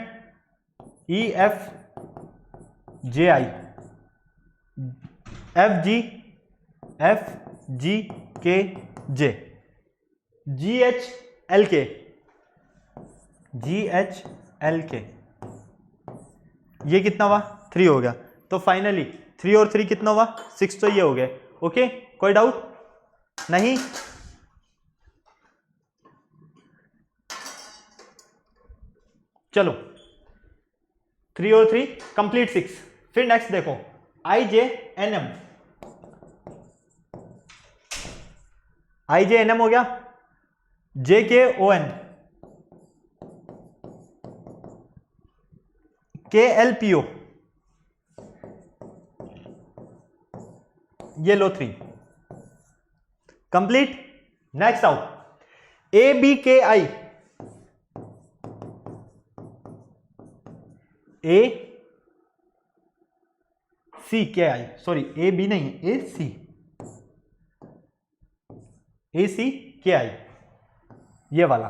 ई एफ जे आई, एफ जी के जे, जी एच एल के, जी एच एल के, ये कितना हुआ, 3 हो गया। तो फाइनली 3 और 3 कितना हुआ, 6। तो ये हो गए। ओके, कोई डाउट नहीं। चलो 3 और 3 कंप्लीट 6। फिर नेक्स्ट देखो, आई जे एन एम, आई जे एन एम हो गया, जे के ओ एन, के एल पी ओ, ये लो 3 कंप्लीट। नेक्स्ट आओ, ए बी के आई, ए सी के आई, सॉरी ए बी नहीं, ए सी के आई, ये वाला,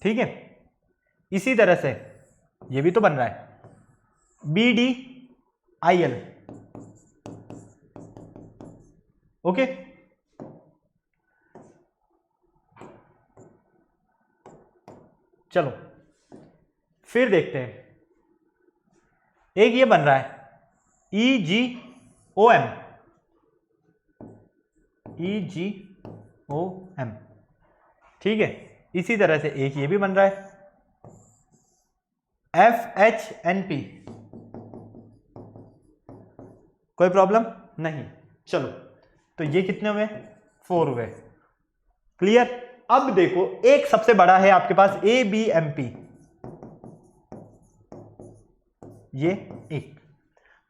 ठीक है। इसी तरह से ये भी तो बन रहा है, B D I L, okay. चलो फिर देखते हैं, एक ये बन रहा है ई जी ओ एम, ई जी ओ एम, ठीक है। इसी तरह से एक ये भी बन रहा है एफ एच एन पी, कोई प्रॉब्लम नहीं। चलो तो ये कितने हुए, 4 हुए, क्लियर। अब देखो एक सबसे बड़ा है आपके पास ए बी एम पी, ये एक।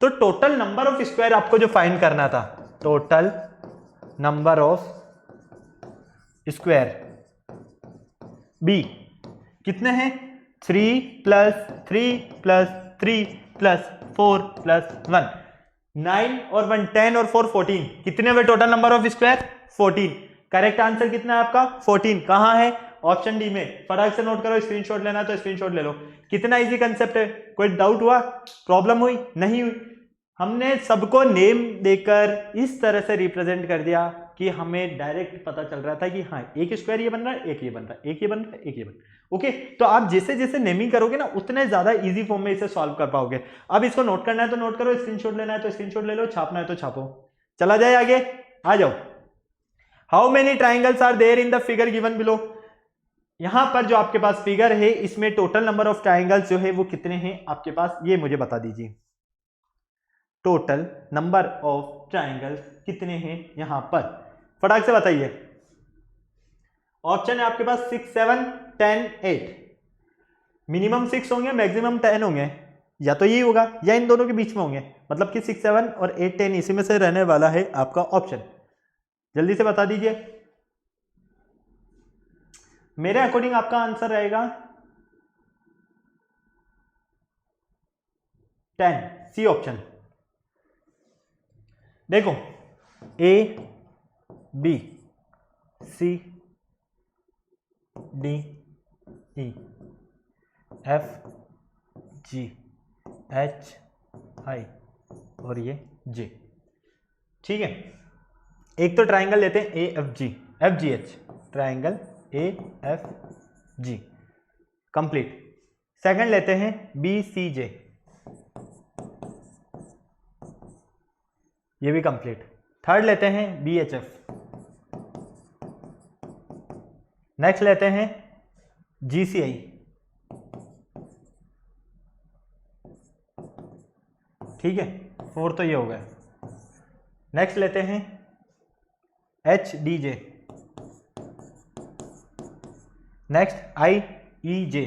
तो टोटल नंबर ऑफ स्क्वायर आपको जो फाइंड करना था, total number of square be कितने हैं, 3 + 3 + 3 + 4 + 1, 9 और 1 10 और 4 14। कितने हुए total number of square, 14। Correct answer कितना है आपका, 14। कहां है, ऑप्शन डी में। फटाक से नोट करो, स्क्रीनशॉट लेना है तो स्क्रीनशॉट ले लो। कितना इजी कंसेप्ट है, कोई डाउट हुआ, प्रॉब्लम हुई, नहीं हुई। हमने सबको नेम देकर इस तरह से रिप्रेजेंट कर दिया कि हमें डायरेक्ट पता चल रहा था कि हाँ एक स्क्वायर ये बन रहा है, एक ये बन रहा है, एक ये बन रहा है, एक ये बन रहा है। ओके, तो आप जैसे जैसे नेमिंग करोगे ना उतने ज्यादा इजी फॉर्म में इसे सॉल्व कर पाओगे। अब इसको नोट करना है तो नोट करो, स्क्रीनशॉट लेना है तो स्क्रीनशॉट ले लो, छापना है तो छापो। चला जाए आगे, आ जाओ। How many triangles are there in the figure given below. यहां पर जो आपके पास फिगर है इसमें टोटल नंबर ऑफ ट्राइंगल्स जो है वो कितने हैं आपके पास, ये मुझे बता दीजिए। टोटल नंबर ऑफ ट्राइंगल्स कितने हैं यहां पर, फटाक से बताइए। ऑप्शन है आपके पास 6, 7, 10, 8। मिनिमम 6 होंगे, मैक्सिमम 10 होंगे, या तो यही होगा या इन दोनों के बीच में होंगे, मतलब कि 6, 7 और 8, 10 इसी में से रहने वाला है आपका ऑप्शन। जल्दी से बता दीजिए। मेरे अकॉर्डिंग आपका आंसर रहेगा 10, सी ऑप्शन। देखो A B C D E F G H I और ये जे, ठीक है। एक तो ट्राइंगल लेते हैं A F G H, triangle A F G, complete. Second लेते हैं बी सी जे, ये भी कंप्लीट। थर्ड लेते हैं बी एच एफ। नेक्स्ट लेते हैं जी सी आई, ठीक है, फोर्थ तो ये हो गया। नेक्स्ट लेते हैं H D J, next I E J.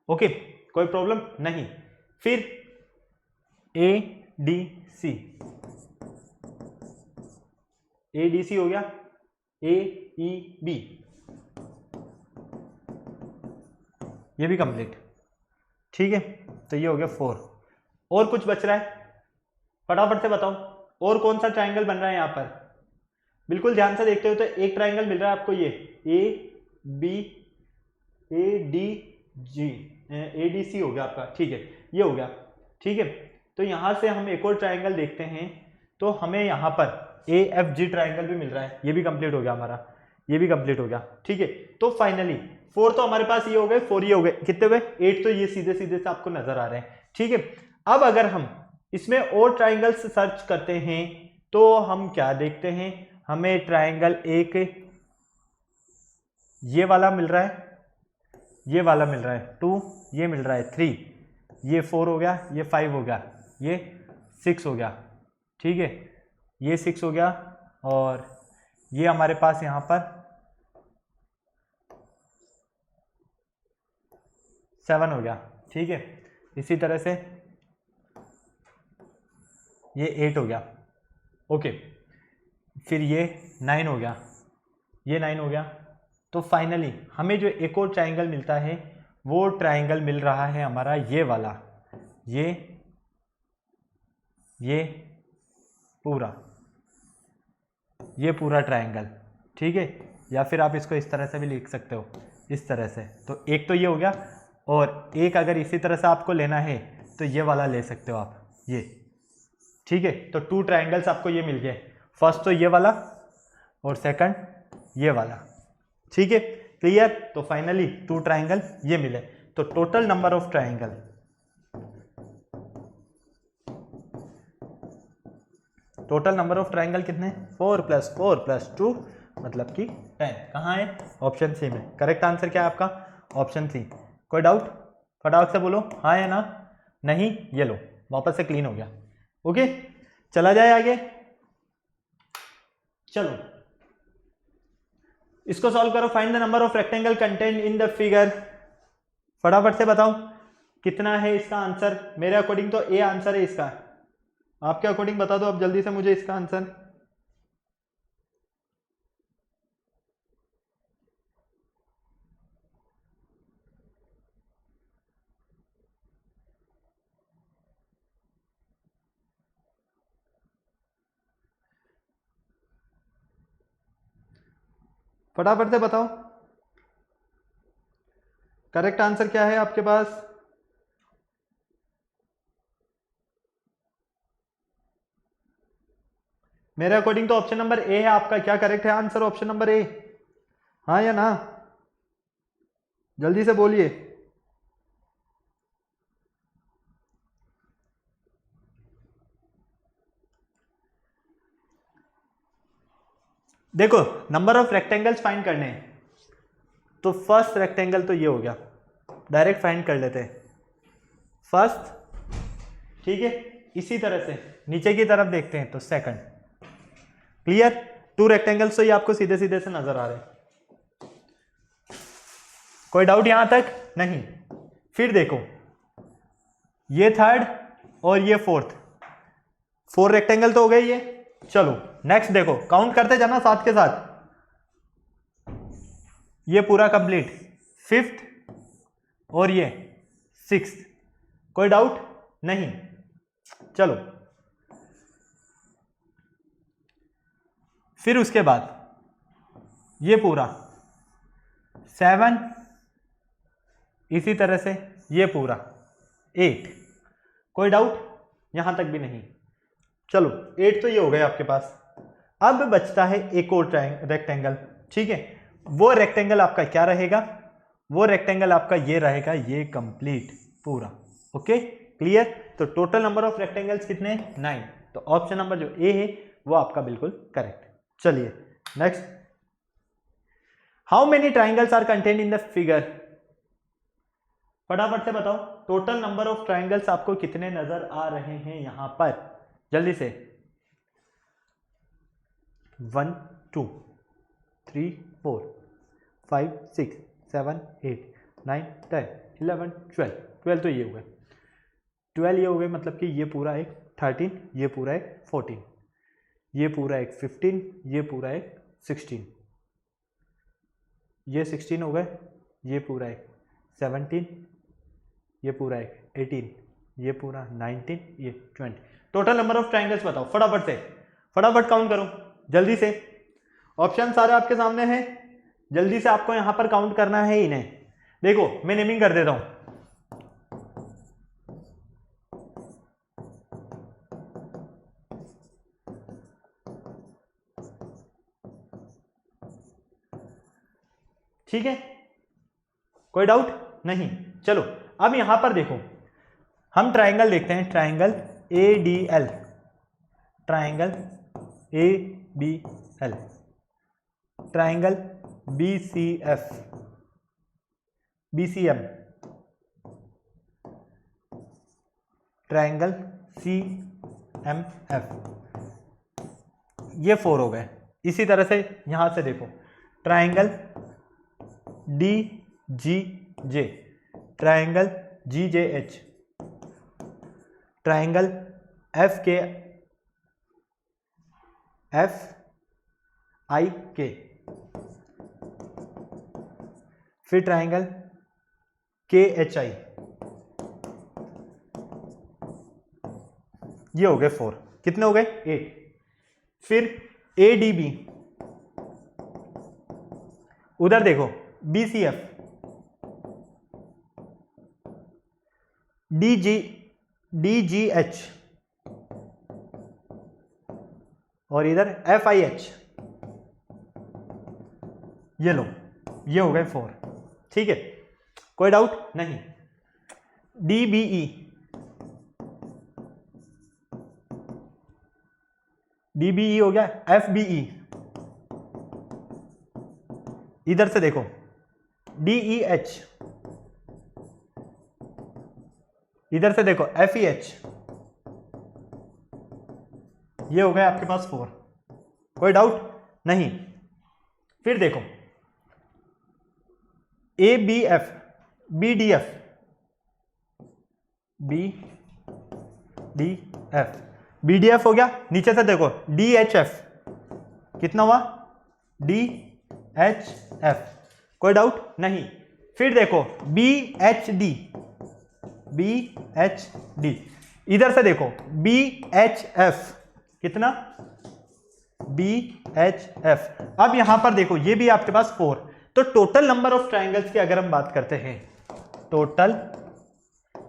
Okay, कोई प्रॉब्लम नहीं। फिर ए डी सी, ए डी सी हो गया, ए ई बी, ये भी कंप्लीट, ठीक है। तो ये हो गया 4। और कुछ बच रहा है, फटाफट से बताओ और कौन सा ट्राइंगल बन रहा है यहां पर। बिल्कुल ध्यान से देखते हो तो एक ट्राइंगल मिल रहा है आपको, ये A B A D G A D C हो गया आपका, ठीक है, ये हो गया, ठीक है। तो यहां से हम एक और ट्राइंगल देखते हैं, तो हमें यहां पर ए एफ जी ट्राइंगल भी मिल रहा है, ये भी कंप्लीट हो गया हमारा, ये भी कंप्लीट हो गया, ठीक है। तो फाइनली 4 तो हमारे पास ये हो गए, 4 ये हो गए, कितने हुए 8, तो ये सीधे सीधे से आपको नजर आ रहे हैं, ठीक है। अब अगर हम इसमें और ट्राइंगल्स सर्च करते हैं तो हम क्या देखते हैं, हमें ट्राइंगल एक ये वाला मिल रहा है, ये वाला मिल रहा है 2, ये मिल रहा है 3, ये 4 हो गया, ये 5 हो गया, ये 6 हो गया, ठीक है, ये 6 हो गया, और ये हमारे पास यहां पर 7 हो गया, ठीक है। इसी तरह से ये 8 हो गया, ओके। फिर ये 9 हो गया, ये 9 हो गया। तो फाइनली हमें जो एक और ट्राइंगल मिलता है वो ट्राइंगल मिल रहा है हमारा ये वाला, ये पूरा, ये पूरा ट्राइंगल, ठीक है। या फिर आप इसको इस तरह से भी लिख सकते हो, इस तरह से। तो एक तो ये हो गया, और एक अगर इसी तरह से आपको लेना है तो ये वाला ले सकते हो आप, ये, ठीक है। तो 2 ट्राइंगल्स आपको ये मिल गए, फर्स्ट तो ये वाला और सेकंड ये वाला, ठीक है, क्लियर। तो फाइनली 2 ट्राइंगल ये मिले। तो total number of triangle, total number of triangle कितने, 4 + 4 + 2 मतलब कि 10। कहाँ है, ऑप्शन सी में। करेक्ट आंसर क्या है आपका, ऑप्शन सी। कोई डाउट, फटाफट से बोलो हाँ या ना, नहीं, ये लो वापस से क्लीन हो गया, ओके। चला जाए आगे, चलो इसको सॉल्व करो। Find the number of rectangle content in the figure, फटाफट से बताओ कितना है इसका आंसर। मेरे अकॉर्डिंग तो ए आंसर है इसका, आपके अकॉर्डिंग बता दो अब जल्दी से मुझे इसका आंसर। फटाफट से बताओ करेक्ट आंसर क्या है आपके पास। मेरे अकॉर्डिंग तो ऑप्शन नंबर ए है आपका, क्या करेक्ट है आंसर ऑप्शन नंबर ए, हाँ या ना, जल्दी से बोलिए। देखो नंबर ऑफ रेक्टेंगल्स फाइंड करने हैं, तो फर्स्ट रेक्टेंगल तो ये हो गया, डायरेक्ट फाइंड कर लेते हैं फर्स्ट, ठीक है। इसी तरह से नीचे की तरफ देखते हैं तो सेकंड। क्लियर? 2 रेक्टेंगल्स तो ये आपको सीधे सीधे से नजर आ रहे हैं। कोई डाउट यहां तक? नहीं। फिर देखो ये थर्ड और ये फोर्थ, 4 रेक्टेंगल तो हो गए ये। चलो नेक्स्ट देखो, काउंट करते जाना साथ के साथ। ये पूरा कंप्लीट, फिफ्थ और ये सिक्स्थ। कोई डाउट? नहीं। चलो फिर उसके बाद ये पूरा 7, इसी तरह से ये पूरा 8। कोई डाउट? यहां तक भी नहीं। चलो 8 तो ये हो गए आपके पास। अब बचता है एक और रेक्टेंगल, ठीक है। वो रेक्टेंगल आपका क्या रहेगा? वो रेक्टेंगल आपका ये रहेगा, ये कंप्लीट पूरा। Okay clear? तो टोटल नंबर ऑफ रेक्टेंगल्स कितने? 9। तो ऑप्शन नंबर जो ए है वो आपका बिल्कुल करेक्ट है। चलिए next, how many triangles are contained in the figure? फटाफट से बताओ टोटल नंबर ऑफ ट्राइंगल्स आपको कितने नजर आ रहे हैं यहां पर, जल्दी से। 1 2 3 4 5 6 7 8 9 10 11 12। 12 तो ये हो गए, 12 ये हो गए, मतलब कि ये पूरा एक 13, ये पूरा एक 14, ये पूरा एक 15, ये पूरा एक 16, ये 16 हो गए, ये पूरा एक 17, ये पूरा एक 18, ये पूरा 19, ये 20। टोटल नंबर ऑफ ट्राइंगल्स बताओ फटाफट से, फटाफट काउंट करो जल्दी से। ऑप्शन सारे आपके सामने हैं, जल्दी से आपको यहां पर काउंट करना है इन्हें। देखो मैं नेमिंग कर देता हूं। ठीक है, कोई डाउट नहीं। चलो अब यहां पर देखो, हम ट्राइंगल देखते हैं, triangle ADL, triangle ABL, triangle BCF, BCM, triangle CMF। ये 4 हो गए। इसी तरह से यहां से देखो, triangle DGJ, triangle GJH, triangle FIK, फिर ट्राइंगल KHI। ये हो गए 4। कितने हो गए? 8। फिर ADB, उधर देखो BCF, DGH और इधर FIH। ये लो, ये हो गए 4। ठीक है, कोई डाउट नहीं। DBE, DBE हो गया, FBE, इधर से देखो DEH, इधर से देखो FEH। ये हो गए आपके पास 4। कोई डाउट नहीं। फिर देखो ABF, BDF, BDF हो गया। नीचे से देखो DHF, कितना हुआ? DHF। कोई डाउट नहीं। फिर देखो BHD, इधर से देखो BHF, कितना? BHF। अब यहां पर देखो ये भी आपके पास 4। तो टोटल नंबर ऑफ ट्राइंगल्स की अगर हम बात करते हैं, टोटल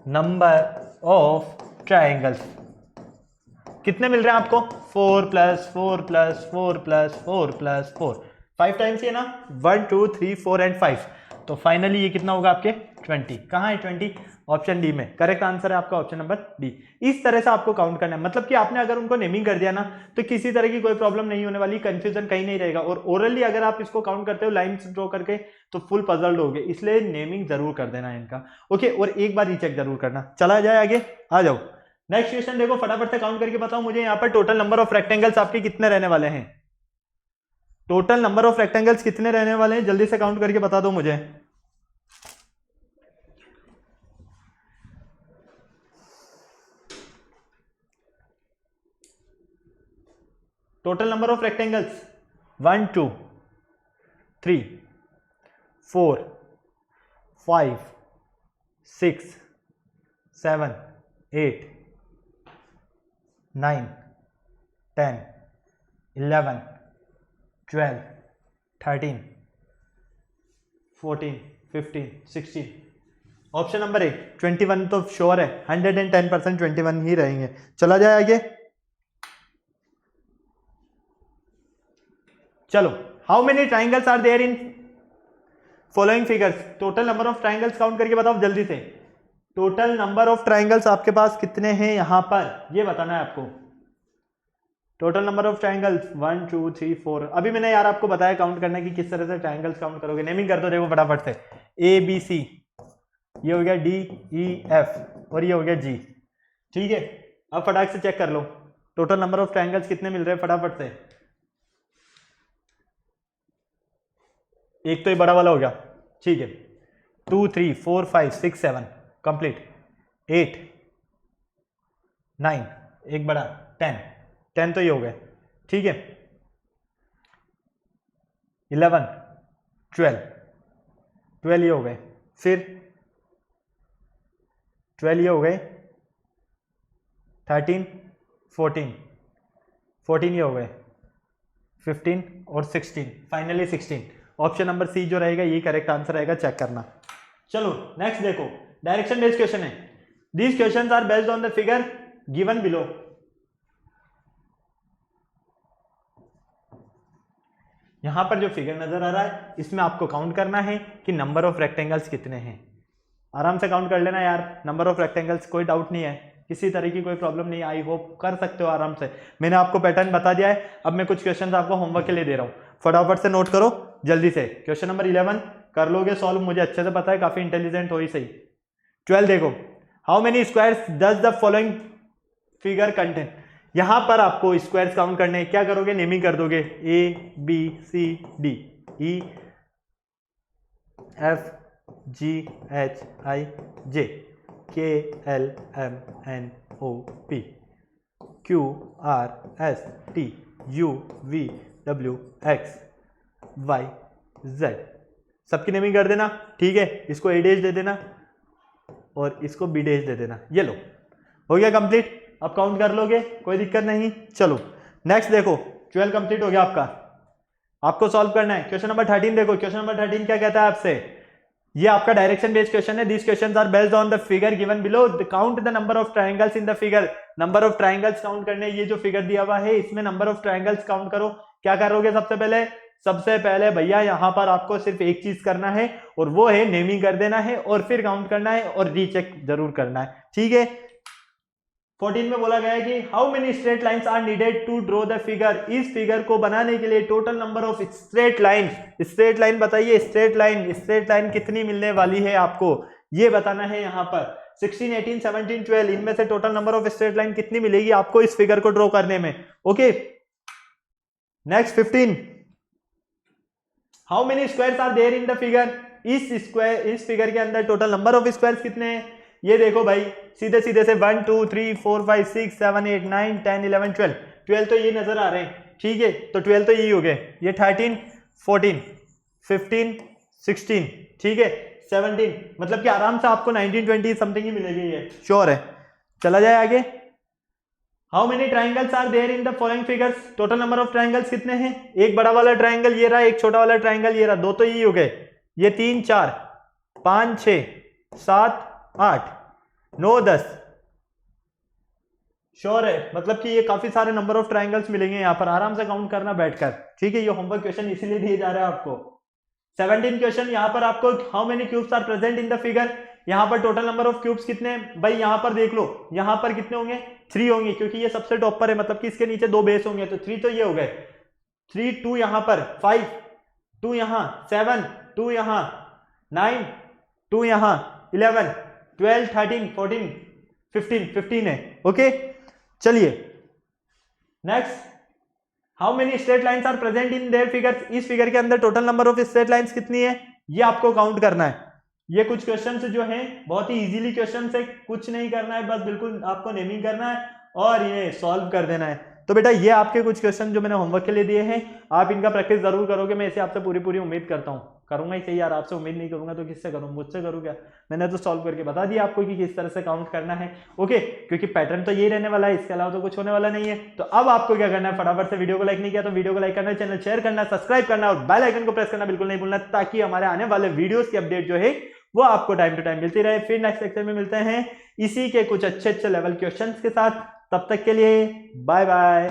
नंबर ऑफ ट्राइंगल्स कितने मिल रहे हैं आपको? 4 + 4 + 4 + 4 + 4, 5 टाइम्स ये ना, 1 2 3 4 एंड 5। तो फाइनली ये कितना होगा आपके 20। कहाँ है 20? ऑप्शन डी में। करेक्ट आंसर है आपका ऑप्शन नंबर डी। इस तरह से आपको काउंट करना है, मतलब कि आपने अगर उनको नेमिंग कर दिया ना तो किसी तरह की कोई प्रॉब्लम नहीं होने वाली, कंफ्यूजन कहीं नहीं रहेगा। और ओरली अगर आप इसको काउंट करते हो लाइंस ड्रॉ करके तो फुल पजल्ड होगे, इसलिए नेमिंग जरूर कर देना इनका। ओके, और एक बार रीचेक जरूर करना। चला जाए आगे, आ जाओ नेक्स्ट क्वेश्चन। देखो फटाफट से काउंट करके बताओ मुझे यहाँ पर टोटल नंबर ऑफ रेक्टेंगल्स आपके कितने रहने वाले हैं। टोटल नंबर ऑफ रेक्टेंगल्स कितने रहने वाले हैं, जल्दी से काउंट करके बता दो मुझे। Total number of rectangles 1 2 3 4 5 6 7 8 9 10 11 12 13 14 15 16। Option number A 21 तो श्योर है, 110% 21 ही रहेंगे। चला जाए आगे, चलो। How many triangles are there in following figures. Total number of triangles count करके बताओ जल्दी से। टोटल नंबर ऑफ ट्राइंगल्स आपके पास कितने हैं यहां पर, ये बताना है आपको। Total number of triangles 1 2 3 4। अभी मैंने यार आपको बताया काउंट करना कि किस तरह से ट्राइंगल्स काउंट करोगे। नेमिंग कर दो देखो फटाफट से। ए बी सी, ये हो गया डी ई एफ, और ये हो गया जी। ठीक है, अब फटाक से चेक कर लो टोटल नंबर ऑफ ट्राइंगल्स कितने मिल रहे हैं फटाफट से। एक तो ये बड़ा वाला हो गया, ठीक है। 2 3 4 5 6 7 कंप्लीट। 8 9, एक बड़ा 10 तो ये हो गए, ठीक है। 11 12 ये हो गए, फिर 12 ये हो गए, 13 14 ये हो गए, 15 और 16, फाइनली 16। ऑप्शन नंबर सी जो रहेगा ये करेक्ट आंसर रहेगा, चेक करना। चलो नेक्स्ट देखो, डायरेक्शन बेस्ड क्वेश्चन है। These questions are based on the figure given below. यहां पर जो फिगर नजर आ रहा है इसमें आपको काउंट करना है कि नंबर ऑफ रेक्टेंगल्स कितने हैं। आराम से काउंट कर लेना यार, नंबर ऑफ रेक्टेंगल्स, कोई डाउट नहीं है, किसी तरह की कोई प्रॉब्लम नहीं। आई होप कर सकते हो आराम से। मैंने आपको पैटर्न बता दिया है, अब मैं कुछ क्वेश्चंस आपको होमवर्क के लिए दे रहा हूं, फटाफट से नोट करो जल्दी से। क्वेश्चन नंबर 11 कर लोगे सॉल्व, मुझे अच्छे से पता है, काफी इंटेलिजेंट हो ही सही। 12 देखो, how many squares does the following figure contain. यहां पर आपको स्क्वायर्स काउंट करने हैं, क्या करोगे, नेमिंग कर दोगे। A B C D E F G H I J K L M N O P Q R S T U V W X Y Z. सबकी नेमिंग कर देना, ठीक है। इसको ए डैश दे देना और इसको बी डैश दे देना। ये लो, हो गया कंप्लीट। अब काउंट कर लोगे, कोई दिक्कत नहीं। चलो नेक्स्ट देखो, 12 कंप्लीट हो गया आपका। आपको सॉल्व करना है क्वेश्चन नंबर 13 देखो। क्वेश्चन नंबर 13 क्या कहता है आपसे, ये आपका डायरेक्शन बेस्ड क्वेश्चन है। This questions are based on the figure given below. Count the number of triangles in the figure. Number of triangles count करने, ये जो फिगर दिया हुआ है इसमें नंबर ऑफ ट्रायंगल्स काउंट करो। क्या करोगे सबसे पहले भैया यहां पर आपको सिर्फ एक चीज करना है और वो है नेमिंग कर देना है और फिर काउंट करना है और रीचेक जरूर करना है, ठीक है। 14 में बोला गया है कि how many straight lines are needed to draw the figure. इस फिगर को बनाने के लिए total number of straight line, straight line बताइए, स्ट्रेट लाइन कितनी मिलने वाली है आपको, ये बताना है यहां पर। 16 18 17 12 इनमें से total number of straight line कितनी मिलेगी आपको इस फिगर को ड्रॉ करने में। Okay next 15, how many squares are there in the figure. इस फिगर के अंदर टोटल नंबर ऑफ स्क्वायर्स कितने हैं, ये देखो भाई, सीधे सीधे से 1 2 3 4 5 6 7 8 9 10 11 12। 12 तो ये नजर आ रहे हैं, ठीक है, तो 12 तो यही हो गए। ये 13 14 15 16, ठीक है, 17, मतलब कि आराम से आपको 19 20 समथिंग ही मिलेगी, ये श्योर है। चला जाए आगे, how many triangles are there in the following figures. Total number of triangles कितने हैं, एक बड़ा वाला ट्राइंगल ये रहा, एक छोटा वाला ट्राइंगल ये रहा, दो तो यही हो गए। ये 3 4 5 6 7 8 9 10, श्योर है, मतलब कि ये काफी सारे नंबर ऑफ ट्राइंगल्स मिलेंगे यहाँ पर। आराम से काउंट करना बैठकर, ठीक है। ये होमवर्क क्वेश्चन इसीलिए दिए जा रहे हैं आपको। 17 क्वेश्चन। यहाँ पर आपको how many cubes are present in the figure, यहाँ पर टोटल नंबर ऑफ क्यूब्स कितने हैं भाई, यहाँ पर देख लो, यहाँ पर कितने होंगे 3 होंगे, क्योंकि ये सबसे टॉप पर है, मतलब कि इसके नीचे 2 बेस होंगे, तो 3 तो ये हो गए, 3 2 यहाँ पर 5 2 यहाँ 7 2 यहाँ 9 2 यहाँ 11 12 13 14 15 है। ओके चलिए next, how many straight lines are present in their figures, इस फिगर के अंदर total number of straight lines कितनी है ये आपको काउंट करना है। ये कुछ क्वेश्चंस जो हैं बहुत ही इजीली क्वेश्चंस है, कुछ नहीं करना है, बस बिल्कुल आपको नेमिंग करना है और इन्हें सॉल्व कर देना है। तो बेटा ये आपके कुछ क्वेश्चन जो मैंने होमवर्क के लिए दिए हैं, आप इनका प्रैक्टिस जरूर करोगे, मैं इसे आपसे पूरी उम्मीद करता हूँ, करूंगा ही सही यार, आपसे उम्मीद नहीं करूंगा तो किससे करूँ, मुझसे करूँ क्या, मैंने तो सॉल्व करके बता दिया आपको कि किस तरह से काउंट करना है। ओके क्योंकि पैटर्न तो यही रहने वाला है, इसके अलावा तो कुछ होने वाला नहीं है। तो अब आपको क्या करना है, फटाफट से वीडियो को लाइक नहीं किया तो वीडियो को लाइक करना, चैनल शेयर करना, सब्सक्राइब करना और बेल आइकन को प्रेस करना बिल्कुल नहीं भूलना, ताकि हमारे आने वाले वीडियोस की अपडेट जो है वो आपको टाइम टू टाइम मिलती रहे। फिर नेक्स्ट लेक्चर में मिलते हैं इसी के कुछ अच्छे लेवल क्वेश्चंस के साथ, तब तक के लिए बाय बाय।